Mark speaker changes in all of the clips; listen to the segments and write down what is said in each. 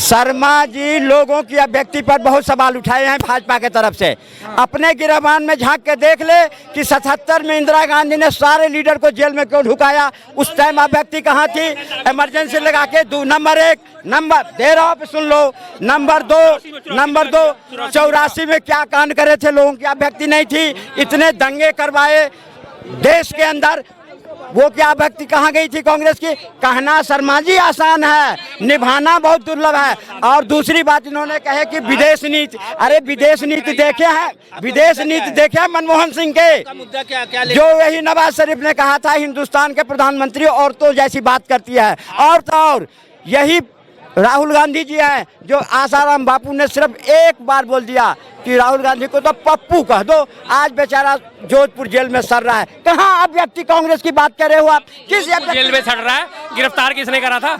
Speaker 1: शर्मा जी लोगों की अभिव्यक्ति पर बहुत सवाल उठाए हैं भाजपा के तरफ से। अपने गिरबान में झांक के देख ले कि 77 में इंदिरा गांधी ने सारे लीडर को जेल में क्यों ढुकाया। उस टाइम अभिव्यक्ति कहाँ थी? इमरजेंसी लगा के नंबर 1 नंबर दे रहा हूं, सुन लो। नंबर 2 84 में क्या कांड करे थे, लोगों की अभिव्यक्ति नहीं थी। इतने दंगे करवाए देश के अंदर, वो क्या अभिव्यक्ति कहाँ गई थी कांग्रेस की? कहना शर्मा जी आसान है, निभाना बहुत दुर्लभ है। और दूसरी बात इन्होंने कहे कि विदेश नीति, अरे विदेश नीति देखे हैं? विदेश नीति देखे हैं मनमोहन सिंह के?
Speaker 2: मुद्दा क्या
Speaker 1: जो यही नवाज शरीफ ने कहा था हिंदुस्तान के प्रधानमंत्री औरतों जैसी बात करती है, और तो और यही राहुल गांधी जी हैं जो आसाराम बापू ने सिर्फ एक बार बोल दिया कि राहुल गांधी को तो पप्पू कह दो। आज बेचारा जोधपुर जेल में सड़ रहा है। कहाँ अभिव्यक्ति कांग्रेस की बात कर रहे हो आप? किस
Speaker 3: जेल में सड़ रहा है? गिरफ्तार किसने करा था?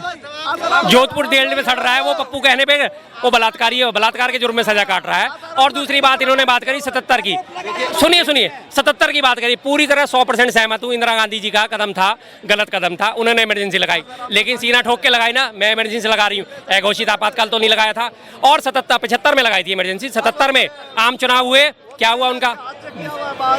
Speaker 3: जोधपुर जेल में सड़ रहा है वो पप्पू कहने पे, वो बलात्कारी है, बलात्कार के जुर्म में सजा काट रहा है। और दूसरी बात इन्होंने बात करी 77 की। सुनिए 77 की बात करी, पूरी तरह 100% सहमत हूँ। इंदिरा गांधी जी का कदम था, गलत कदम था, उन्होंने इमरजेंसी लगाई, लेकिन सीना ठोक के लगाई ना। मैं इमरजेंसी लगा रही हूँ, घोषित आपातकाल तो नहीं लगाया था। और 75 में लगाई थी इमरजेंसी। 77 में आम चुनाव हुए, क्या हुआ उनका?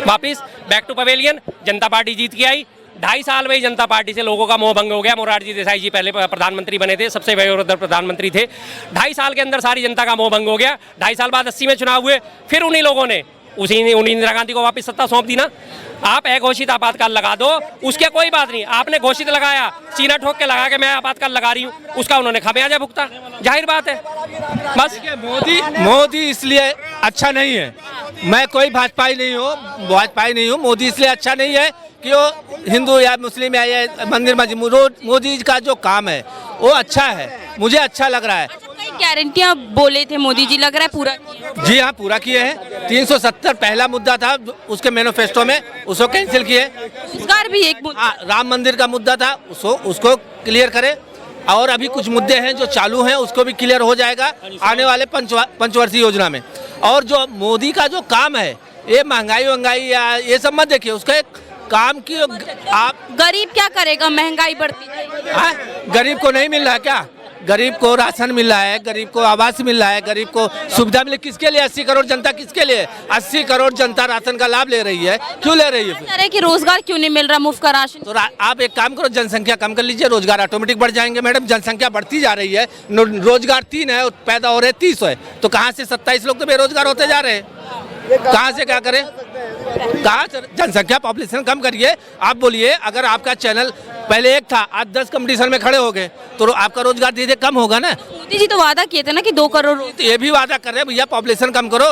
Speaker 3: वापिस back to pavilion, Janata party जीत के आई। 2.5 साल में जनता पार्टी से लोगों का मोह भंग हो गया। मोरारजी देसाई जी पहले प्रधानमंत्री बने थे, सबसे वयोवृद्ध प्रधानमंत्री थे। 2.5 साल के अंदर सारी जनता का मोह भंग हो गया। 2.5 साल बाद 80 में चुनाव हुए, फिर उन्हीं लोगों ने उन्हीं इंदिरा गांधी को वापस सत्ता सौंप दी ना। आप घोषित आपातकाल लगा दो, उसके कोई बात नहीं। आपने घोषित लगाया, सीना ठोक के लगा के मैं आपातकाल लगा रही हूँ, उसका उन्होंने खामियाजा भुगता, जाहिर बात है। बस
Speaker 2: मोदी इसलिए अच्छा नहीं है, मैं कोई भाजपाई नहीं हूँ। मोदी इसलिए अच्छा नहीं है कि वो हिंदू या मुस्लिम या मंदिर मस्जिद, मोदी का जो काम है वो अच्छा है, मुझे अच्छा लग रहा है।
Speaker 4: गारंटियां बोले थे मोदी जी, लग रहा है पूरा?
Speaker 2: जी हाँ, पूरा किए हैं। 370 पहला मुद्दा था उसके मैनिफेस्टो में, उसको कैंसिल किए।
Speaker 4: रोजगार भी एक मुद्दा,
Speaker 2: राम मंदिर का मुद्दा था, उसको क्लियर करे। और अभी कुछ मुद्दे हैं जो चालू हैं, उसको भी क्लियर हो जाएगा आने वाले पंचवर्षीय योजना में। और जो मोदी का जो काम है, ये महंगाई या ये सब मत देखिए, उसका एक काम की आप।
Speaker 4: गरीब क्या करेगा? महंगाई बढ़ती है।
Speaker 2: गरीब को नहीं मिल रहा क्या? गरीब को राशन मिल रहा है, गरीब को आवास मिल रहा है, गरीब को सुविधा मिले। किसके लिए? 80 करोड़ जनता किसके लिए? 80 करोड़ जनता राशन का लाभ ले रही है। क्यों ले रही है?
Speaker 4: कि रोजगार क्यों नहीं मिल रहा मुफ्त का राशन?
Speaker 2: तो आप एक काम करो, जनसंख्या कम कर लीजिए, रोजगार ऑटोमेटिक बढ़ जाएंगे। मैडम, जनसंख्या बढ़ती जा रही है, रोजगार 3 है, पैदा हो रहे 30 है, तो कहाँ से 27 लोग तो बेरोजगार होते जा रहे हैं। कहाँ से क्या करें? कहाँ से? जनसंख्या पॉपुलेशन कम करिए। आप बोलिए, अगर आपका चैनल पहले 1 था, आज 10 कंपटीशन में खड़े हो गए, तो आपका रोजगार धीरे कम होगा ना।
Speaker 4: मोदी जी तो वादा किए थे ना कि 2 करोड़।
Speaker 2: तो ये भी वादा कर रहे हैं भैया, पॉपुलेशन कम करो।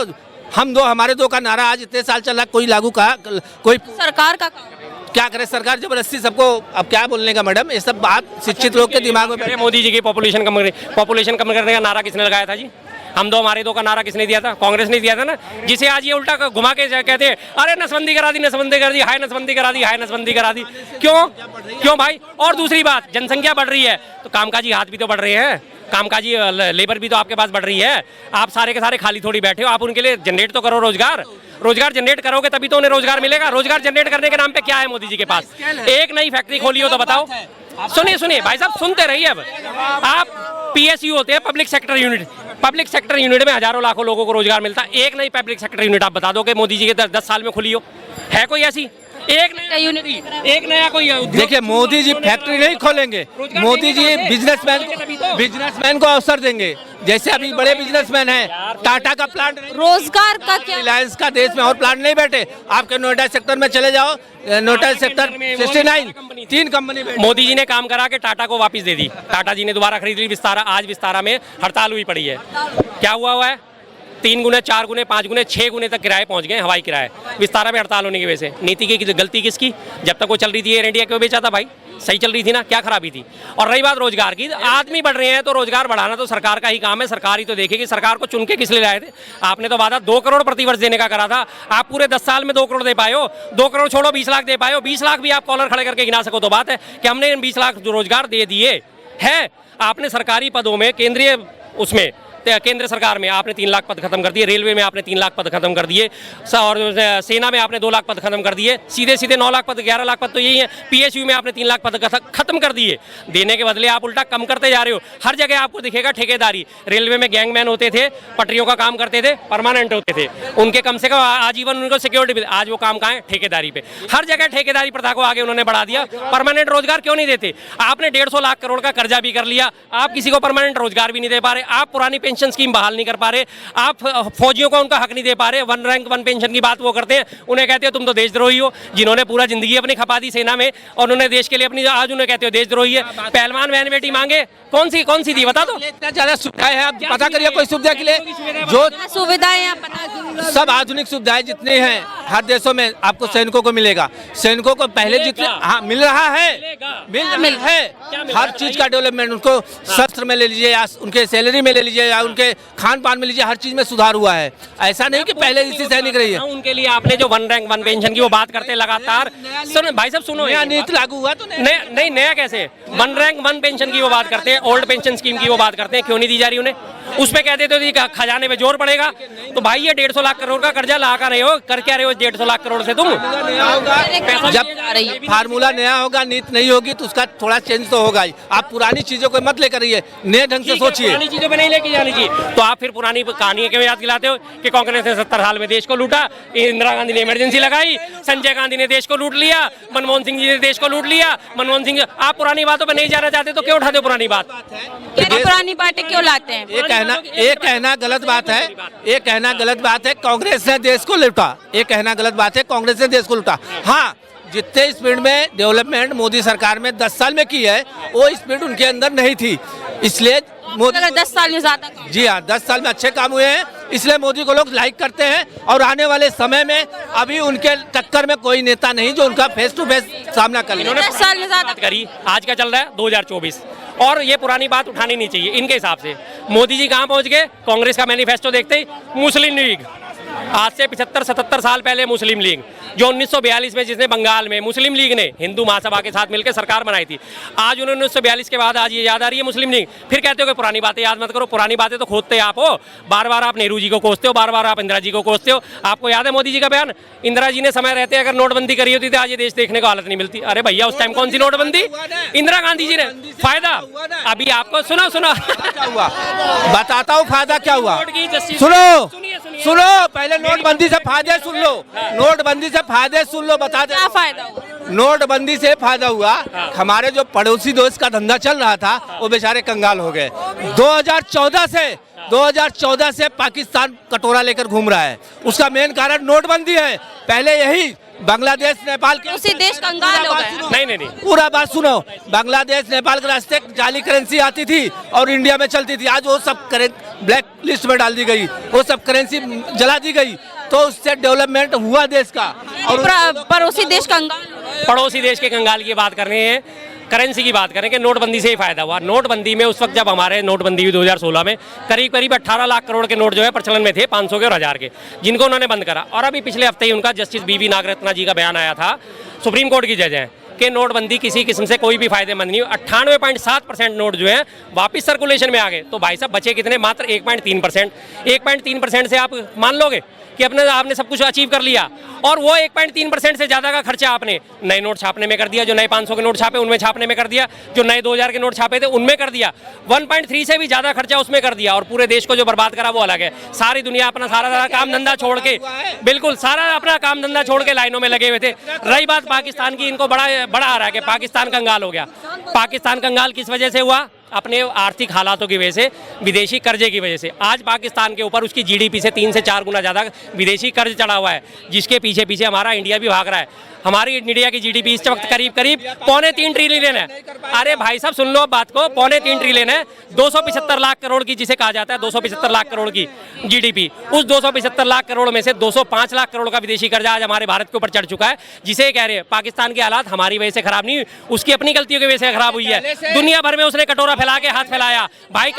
Speaker 2: हमारे दो का नारा आज इतने साल चला, कोई लागू कहा? कोई
Speaker 4: सरकार का
Speaker 2: क्या करे? सरकार जबरदस्ती सबको, अब क्या बोलने का मैडम, ये सब बात शिक्षित लोग के दिमाग में।
Speaker 3: मोदी जी की पॉपुलेशन कम करने का नारा किसने लगाया था जी? हमारे दो का नारा किसने दिया था? कांग्रेस ने दिया था ना। जिसे आज ये उल्टा घुमा के कहते हैं अरे नसबंदी करा दी, नसबंदी कर दी, हाय नसबंदी करा दी, हाय नसबंदी करा दी। क्यों भाई? और दूसरी बात, जनसंख्या बढ़ रही है तो कामकाजी हाथ भी तो बढ़ रहे हैं, कामकाजी लेबर भी तो आपके पास बढ़ रही है। आप सारे के सारे खाली थोड़ी बैठे हो, आप उनके लिए जनरेट तो करो रोजगार जनरेट करोगे तभी तो उन्हें रोजगार मिलेगा। रोजगार जनरेट करने के नाम पे क्या है मोदी जी के पास? एक नई फैक्ट्री खोली हो तो बताओ। सुनिए भाई साहब, सुनते रहिए। अब आप PSU होते हैं, पब्लिक सेक्टर यूनिट में हजारों लाखों लोगों को रोजगार मिलता है। एक नई पब्लिक सेक्टर यूनिट आप बता दो कि मोदी जी के 10 साल में खुली हो? है कोई ऐसी एक नया यूनिट, एक नया कोई?
Speaker 2: देखिए, मोदी जी फैक्ट्री नहीं खोलेंगे, मोदी जी बिजनेसमैन को अवसर देंगे। जैसे अभी बड़े बिजनेसमैन हैं, टाटा का प्लांट,
Speaker 4: रोजगार का क्या?
Speaker 2: रिलायंस का देश में और प्लांट नहीं बैठे। आपके नोएडा सेक्टर में चले जाओ, नोएडा सेक्टर 69 3 कंपनी।
Speaker 3: मोदी जी ने काम करा के टाटा को वापस दे दी। टाटा जी ने दोबारा खरीद ली विस्तारा। आज विस्तारा में हड़ताल हुई पड़ी है। क्या हुआ है? 3 गुने, 4 गुने, 5 गुने, 6 गुने तक किराए पहुंच गए, हवाई किराए। विस्तारा में हड़ताल होने की वजह से। नीति की गलती किसकी? जब तक वो चल रही थी एयर इंडिया क्यों बेचा था भाई? सही चल रही थी ना, क्या खराबी थी? और रही बात रोजगार की, आदमी बढ़ रहे हैं तो रोजगार बढ़ाना तो सरकार का ही काम है। सरकार ही तो देखेगी। सरकार को चुन के किस लिए लाए थे? आपने तो वादा 2 करोड़ प्रतिवर्ष देने का करा था। आप पूरे 10 साल में 2 करोड़ दे पाए हो? 2 करोड़ छोड़ो, 20 लाख दे पाए हो? 20 लाख भी आप कॉलर खड़े करके गिना सको तो बात है कि हमने 20 लाख रोजगार दे दिए है। आपने सरकारी पदों में, केंद्रीय उसमें केंद्र सरकार में आपने 3 लाख पद खत्म कर दिए, रेलवे में आपने 3 लाख पद खत्म कर दिए, और सेना में आपने 2 लाख पद खत्म कर दिए, सीधे सीधे 9 लाख पद 11 लाख पद तो यही है। पीएसयू में आपने 3 लाख पद खत्म कर दिए, देने के बदले आप उल्टा कम करते जा रहे हो। हर जगह आपको दिखेगा ठेकेदारी। रेलवे में गैंगमैन होते थे, पटरियों का काम करते थे, परमानेंट होते थे, उनके कम से कम आजीवन उनको सिक्योरिटी मिलती। आज वो काम कहाँ है? ठेकेदारी पे। हर जगह ठेकेदारी प्रथा को आगे उन्होंने बढ़ा दिया। परमानेंट रोजगार क्यों नहीं देते? आपने 150 लाख करोड़ का कर्जा भी कर लिया, आप किसी को परमानेंट रोजगार भी नहीं दे पा रहे, आप पुरानी पेंशन स्कीम बहाल नहीं कर पा रहे, आप फौजियों को उनका हक नहीं दे पा रहे। 1 रैंक 1 पेंशन की बात वो करते हैं, उन्हें कहते हो तुम तो देशद्रोही हो, जिन्होंने पूरा जिंदगी अपनी खपा दी सेना में और उन्होंने देश के लिए अपनी, आज उन्हें कहते हो देशद्रोही है। पहलवान बहन बेटी मांगे कौन सी दी बता दो?
Speaker 2: इतना ज्यादा सुविधाएं है, आप पता करिए कोई सुविधा के लिए जो
Speaker 4: सुविधाएं आप पता
Speaker 2: सब आधुनिक सुविधाएं जितनी हैं हर देशों में आपको सैनिकों को मिलेगा। सैनिकों को पहले जितने हाँ मिल रहा है, मिल है हर चीज का डेवलपमेंट, उनको शस्त्र में ले लीजिए या उनके सैलरी में ले लीजिए या उनके खान पान में लीजिए, हर चीज में सुधार हुआ है। ऐसा नहीं कि पहले इसी सैनिक रही है।
Speaker 3: उनके लिए आपने जो 1 रैंक 1 पेंशन की वो बात करते लगातार, सुनो भाई साहब सुनो,
Speaker 2: नया नीति लागू हुआ तो
Speaker 3: नहीं नया कैसे? 1 रैंक 1 पेंशन की वो बात करते हैं, ओल्ड पेंशन स्कीम की वो बात करते हैं, क्यों नहीं दी जा रही उन्हें? उस पे कहते तो खजाने में जोर पड़ेगा। तो भाई ये 150 लाख करोड़ का कर्जा ला कर रहे हो, कर क्या रहे हो 150 लाख करोड़ से तुम?
Speaker 2: जब फार्मूला नया होगा, नीति नहीं होगी तो उसका थोड़ा चेंज तो होगा ही। आप पुरानी चीजों को मत लेकर रहिए, नए ढंग से सोचिए।
Speaker 3: पुरानी चीजों पे नहीं लेके जानी चाहिए। तो आप फिर पुरानी कहानी क्यों याद दिलाते हो कि कांग्रेस ने 70 साल में देश को लूटा, इंदिरा गांधी ने इमरजेंसी लगाई, संजय गांधी ने देश को लूट लिया, मनमोहन सिंह जी ने देश को लूट लिया। मनमोहन सिंह, आप पुरानी बातों पर नहीं जाना चाहते तो क्यों उठाते हो पुरानी बात?
Speaker 4: पुरानी बातें क्यों लाते हैं?
Speaker 2: ये कहना गलत बात है, ये कहना गलत बात है कांग्रेस ने देश को लूटा, ये कहना गलत बात है कांग्रेस ने देश को लूटा। हाँ, जितने स्पीड में डेवलपमेंट मोदी सरकार में 10 साल में की है वो स्पीड उनके अंदर नहीं थी, इसलिए मोदी
Speaker 4: 10 साल में ज्यादा।
Speaker 2: जी हाँ, 10 साल में अच्छे काम हुए हैं, इसलिए मोदी को लोग लाइक करते हैं। और आने वाले समय में अभी उनके टक्कर में कोई नेता नहीं जो उनका फेस टू फेस सामना कर ले।
Speaker 4: 10 साल में ज्यादा
Speaker 3: करी, आज का चल रहा है 2024 और ये पुरानी बात उठानी नहीं चाहिए इनके हिसाब से। मोदी जी कहाँ पहुंच गए? कांग्रेस का मैनिफेस्टो देखते ही मुस्लिम लीग, आज से 75-77 साल पहले मुस्लिम लीग, जो 1942 में जिसने बंगाल में मुस्लिम लीग ने हिंदू महासभा के साथ मिलकर सरकार बनाई थी, आज उन्होंने 1942 के बाद आज ये याद आ रही है मुस्लिम लीग। फिर कहते हो कि पुरानी बातें याद मत करो, पुरानी बातें तो खोदते आप हो, बार बार आप नेहरू जी को कोसते हो, बार बार आप इंदिरा जी को कोसते हो। आपको याद है मोदी जी का बयान, इंदिरा जी ने समय रहते अगर नोटबंदी करी होती तो आज ये देश देखने को हालत नहीं मिलती। अरे भैया उस टाइम कौन सी नोटबंदी? इंदिरा गांधी जी ने फायदा, अभी आपको सुनो
Speaker 2: बताता हूँ फायदा क्या हुआ। सुनो पहले नोटबंदी से फायदे सुन लो, नोटबंदी से फायदे सुन लो, बता दे
Speaker 4: क्या फायदा हुआ?
Speaker 2: नोटबंदी से फायदा हुआ, हमारे जो पड़ोसी देश का धंधा चल रहा था वो बेचारे कंगाल हो गए। 2014 से पाकिस्तान कटोरा लेकर घूम रहा है, उसका मेन कारण नोटबंदी है। पहले यही बांग्लादेश नेपाल के
Speaker 4: उसी देश कंगाल हो गए।
Speaker 3: नहीं
Speaker 2: पूरा बात सुनो, बांग्लादेश नेपाल के रास्ते जाली करेंसी आती थी और इंडिया में चलती थी, आज वो सब ब्लैक लिस्ट में डाल दी गई, वो सब करेंसी जला दी गई, तो उससे डेवलपमेंट हुआ देश का। और
Speaker 4: पड़ोसी देश कंगाल,
Speaker 3: पड़ोसी देश के कंगाल की बात करनी है, करेंसी की बात करें कि नोटबंदी से ही फायदा हुआ। नोटबंदी में उस वक्त जब हमारे नोटबंदी हुई 2016 में करीब 18 लाख करोड़ के नोट जो है प्रचलन में थे, 500 के और 1000 के, जिनको उन्होंने बंद करा। और अभी पिछले हफ्ते ही उनका जस्टिस बीवी नागरत्ना जी का बयान आया था, सुप्रीम कोर्ट की जज हैं, कि नोटबंदी किसी किस्म से कोई भी फायदेमंद नहीं। 98.7% नोट जो है वापस सर्कुलेशन में आ गए। तो भाई साहब बचे कितने? मात्र 1.3%। 1.3% से आप मान लोगे कि आपने सब कुछ अचीव कर लिया, और वो 1.3% से ज़्यादा का खर्चा आपने नए नोट छापने में कर दिया, जो नए 500 के नोट छापे उनमें छापने में कर दिया, जो नए 2000 के नोट छापे थे उनमें कर दिया, 1.3 से भी ज़्यादा खर्चा उसमें कर दिया, और पूरे देश को जो बर्बाद करा वो अलग है। सारी दुनिया अपना सारा काम धंधा छोड़ के, बिल्कुल सारा अपना काम धंधा छोड़ के लाइनों में लगे हुए थे। रही बात पाकिस्तान की, इनको बड़ा आ रहा है कि पाकिस्तान कंगाल हो गया। पाकिस्तान कंगाल किस वजह से हुआ? अपने आर्थिक हालातों की वजह से, विदेशी कर्जे की वजह से। आज पाकिस्तान के ऊपर उसकी जीडीपी से 3 से 4 गुना ज़्यादा विदेशी कर्ज चढ़ा हुआ है, जिसके पीछे पीछे हमारा इंडिया भी भाग रहा है। हमारी इंडिया की जीडीपी इस वक्त करीब 3.25 ट्रिलियन है। अरे भाई साहब सुन लो बात को, 3.25 ट्रिलियन है। 275 लाख करोड़ की जिसे कहा जाता है 275 लाख करोड़ की जीडीपी, उस 275 लाख करोड़ में से 205 लाख करोड़ का विदेशी कर्जा आज हमारे भारत के ऊपर चढ़ चुका है, जिसे कह रहे हैं पाकिस्तान के हालात हमारी वजह से खराब नहीं, उसकी अपनी गलतियों की वजह से खराब हुई है। दुनिया भर में उसने कटोरा फैला के हाथ फैलाया। भाई